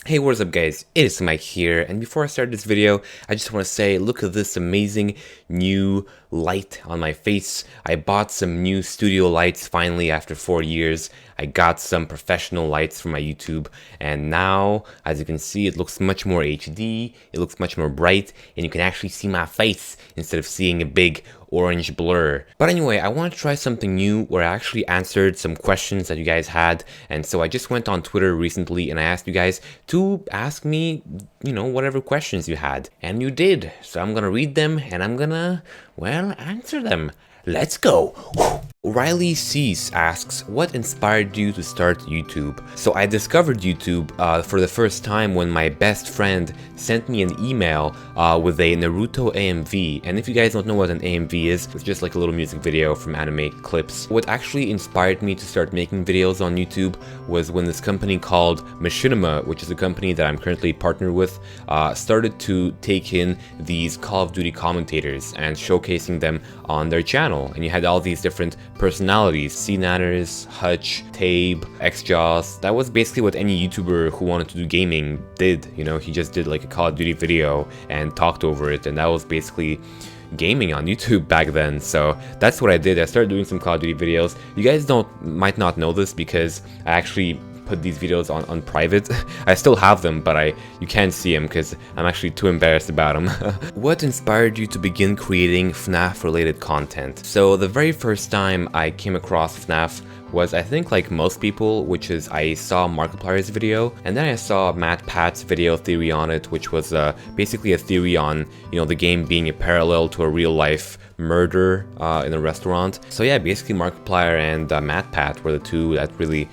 Hey, what is up guys, it is Smike here, and before I start this video, I just want to say, look at this amazing new light on my face. I bought some new studio lights finally after 4 years. I got some professional lights for my YouTube, and now, as you can see, it looks much more HD, it looks much more bright, and you can actually see my face instead of seeing a big orange blur. But anyway, I want to try something new where I actually answered some questions that you guys had, and so I just went on Twitter recently and I asked you guys to ask me, whatever questions you had, and you did. So I'm gonna read them and I'm gonna, well, answer them. Let's go! Riley Cease asks, what inspired you to start YouTube? So I discovered YouTube for the first time when my best friend sent me an email with a Naruto AMV. And if you guys don't know what an AMV is, it's just like a little music video from anime clips. What actually inspired me to start making videos on YouTube was when this company called Machinima, which is a company that I'm currently partnered with, started to take in these Call of Duty commentators and showcasing them on their channel. And you had all these different personalities, C-Nanners, Hutch, Tabe, Xjaws. That was basically what any YouTuber who wanted to do gaming did, he just did like a Call of Duty video and talked over it, and that was basically gaming on YouTube back then. So that's what I did. I started doing some Call of Duty videos. You guys might not know this because I actually put these videos on private. I still have them, but you can't see them because I'm actually too embarrassed about them. What inspired you to begin creating FNAF related content? So the very first time I came across FNAF was, I think like most people, which is I saw Markiplier's video, and then I saw Matt Pat's video theory on it, which was basically a theory on, the game being a parallel to a real life murder in a restaurant. So yeah, basically Markiplier and Matt Pat were the two that really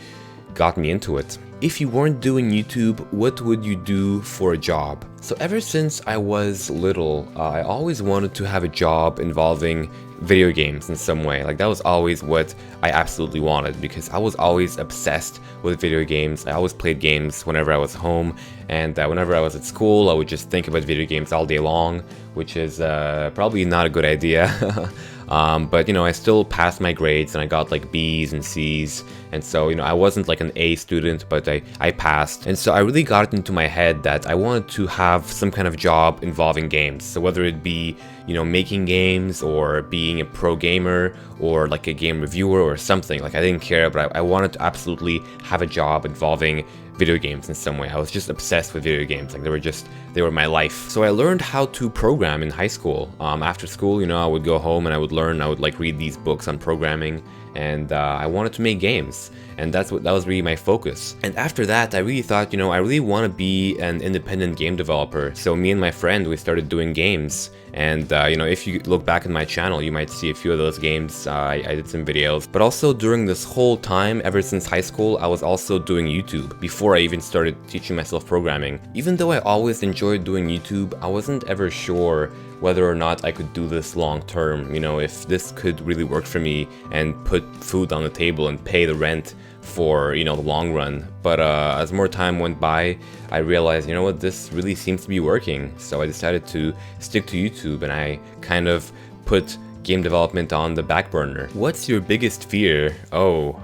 got me into it. If you weren't doing YouTube, what would you do for a job? So ever since I was little, I always wanted to have a job involving video games in some way. Like that was always what I absolutely wanted, because I was always obsessed with video games. I always played games whenever I was home, and whenever I was at school, I would just think about video games all day long, which is probably not a good idea. But I still passed my grades and I got like B's and C's, and so I wasn't like an A student, but I passed, and so I really got it into my head that I wanted to have some kind of job involving games. So whether it be making games or being a pro gamer or like a game reviewer or something, like I didn't care, but I wanted to absolutely have a job involving video games in some way. I was just obsessed with video games, like they were my life. So I learned how to program in high school. After school, I would go home and I would like read these books on programming, and I wanted to make games, and that was really my focus. And after that, I really thought, I really want to be an independent game developer. So me and my friend, we started doing games, and if you look back in my channel, you might see a few of those games. I did some videos, but also during this whole time, ever since high school, I was also doing YouTube before I even started teaching myself programming. Even though I always enjoyed doing YouTube, I wasn't ever sure whether or not I could do this long term, if this could really work for me and put food on the table and pay the rent for, the long run. But as more time went by, I realized, what, this really seems to be working. So I decided to stick to YouTube, and I kind of put game development on the back burner. What's your biggest fear? Oh,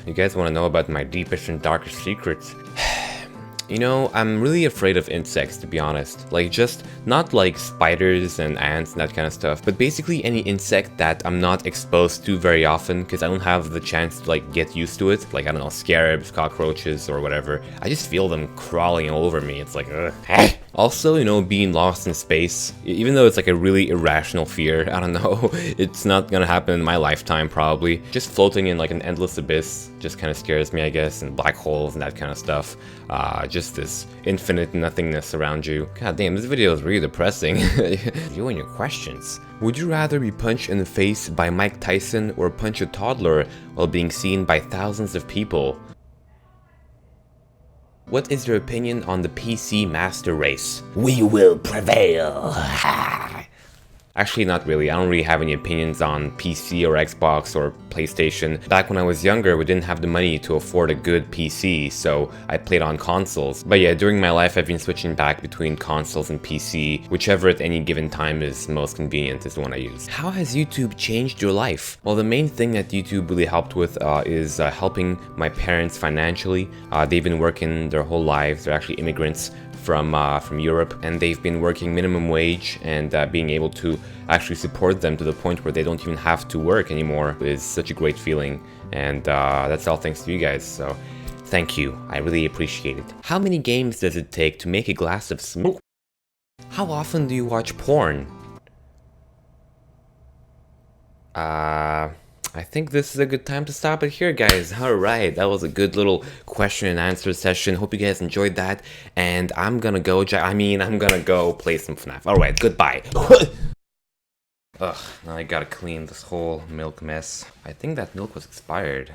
you guys want to know about my deepest and darkest secrets? I'm really afraid of insects, to be honest. Like, just not like spiders and ants and that kind of stuff, but basically any insect that I'm not exposed to very often, because I don't have the chance to like get used to it. Like, I don't know, scarabs, cockroaches, or whatever. I just feel them crawling all over me. It's like, ugh. Also, being lost in space, even though it's like a really irrational fear, I don't know, it's not gonna happen in my lifetime probably. Just floating in like an endless abyss just kind of scares me, I guess, and black holes and that kind of stuff. Just this infinite nothingness around you. God damn, this video is really depressing. You and your questions. Would you rather be punched in the face by Mike Tyson or punch a toddler while being seen by thousands of people? What is your opinion on the PC master race? We will prevail. Actually, not really. I don't really have any opinions on PC or Xbox or PlayStation. Back when I was younger, we didn't have the money to afford a good PC, so I played on consoles. But yeah, during my life, I've been switching back between consoles and PC. Whichever at any given time is most convenient is the one I use. How has YouTube changed your life? Well, the main thing that YouTube really helped with is helping my parents financially. They've been working their whole lives. They're actually immigrants from Europe, and they've been working minimum wage, and being able to actually support them to the point where they don't even have to work anymore is such a great feeling, and that's all thanks to you guys, so thank you. I really appreciate it. How many games does it take to make a glass of smoke? How often do you watch porn? I think this is a good time to stop it here, guys. Alright, that was a good little question and answer session. Hope you guys enjoyed that. And I'm gonna go, I'm gonna go play some FNAF. Alright, goodbye. Ugh, now I gotta clean this whole milk mess. I think that milk was expired.